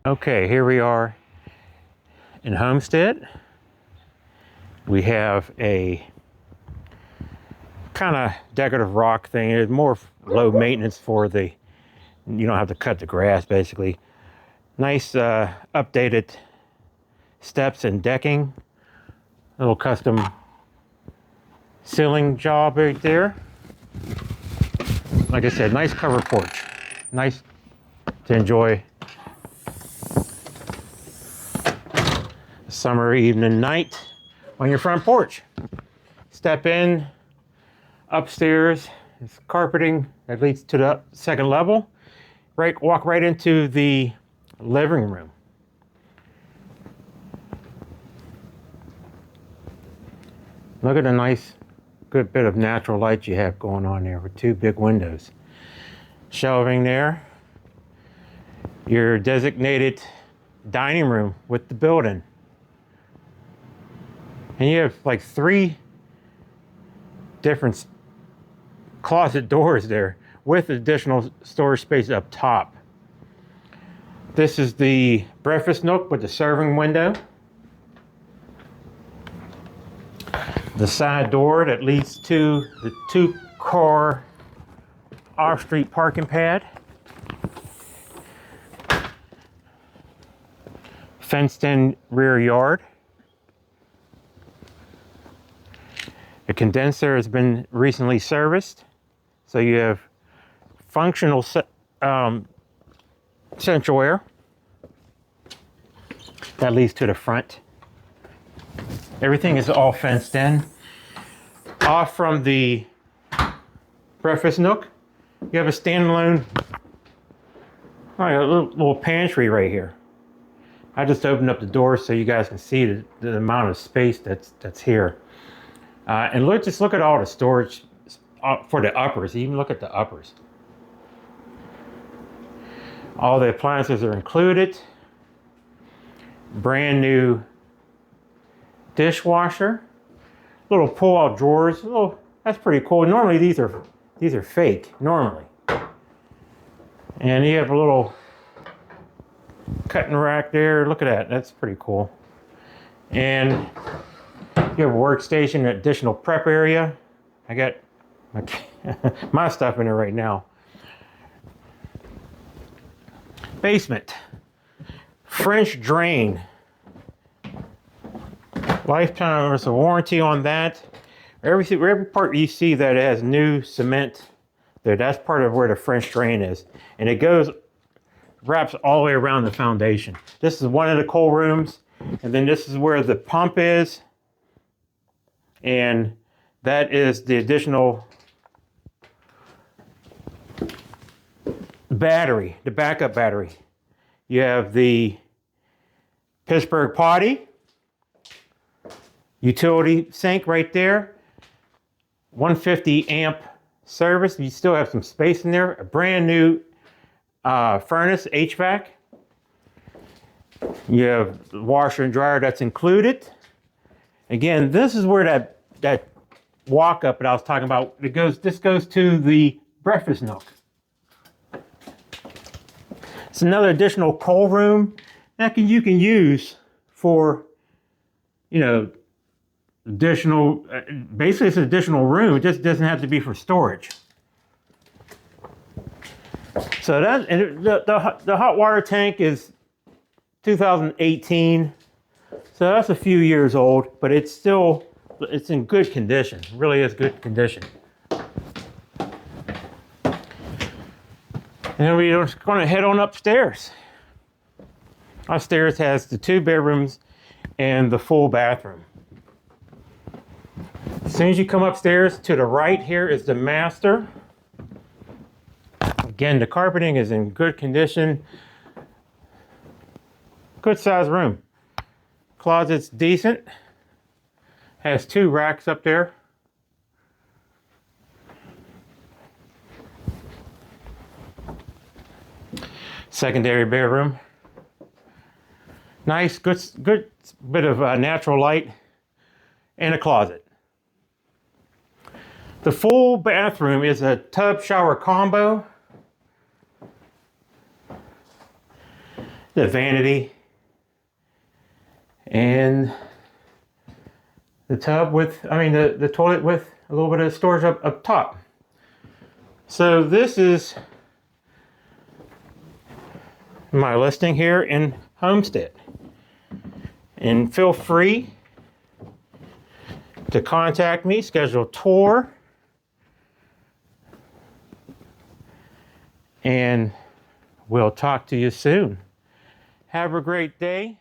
Okay, here we are in Homestead. We have a kind of decorative rock thing. It's more low maintenance for you don't have to cut the grass basically. Nice updated steps and decking. Little custom ceiling job right there. Like I said, nice covered porch. Nice to enjoy a summer evening night on your front porch. Step in, upstairs is carpeting that leads to the second level. Walk right into the living room. Look at the nice, good bit of natural light you have going on there with two big windows. Shelving there. Your designated dining room with the built-in. And you have like 3 different closet doors there with additional storage space up top. This is the breakfast nook with the serving window. The side door that leads to the 2-car off-street parking pad. Fenced-in rear yard. The condenser has been recently serviced, so you have functional central air. That leads to the front. Everything is all fenced in. Off from the breakfast nook, you have a standalone little pantry right here. I just opened up the door so you guys can see the amount of space that's here. And just look at all the storage for the uppers. Even look at the uppers. All the appliances are included. Brand new dishwasher. Little pull-out drawers. That's pretty cool. Normally these are fake. Normally. And you have a little cutting rack there. Look at that. That's pretty cool. And you have a workstation, additional prep area. I got my stuff in there right now. Basement. French drain. Lifetime there's a warranty on that. Every part you see that has new cement there, that's part of where the French drain is. And it wraps all the way around the foundation. This is one of the coal rooms. And then this is where the pump is. And that is the additional battery, the backup battery. You have the Pittsburgh potty, utility sink right there, 150 amp service. You still have some space in there. A brand new furnace, HVAC. You have the washer and dryer that's included. Again, this is where that walk up that I was talking about, this goes to the breakfast nook. It's another additional coal room that you can use for, additional, basically it's an additional room. It just doesn't have to be for storage. So the hot water tank is 2018. So that's a few years old, but it's in good condition. It really is good condition. And then we're just going to head on upstairs. Upstairs has the 2 bedrooms and the full bathroom. As soon as you come upstairs, to the right here is the master. Again, the carpeting is in good condition. Good size room. Closet's decent. Has 2 racks up there. Secondary bedroom. Nice, good bit of natural light. And a closet. The full bathroom is a tub shower combo. the vanity, and the tub with, the toilet with a little bit of storage up top. So this is my listing here in Homestead. And feel free to contact me, schedule a tour, and we'll talk to you soon. Have a great day.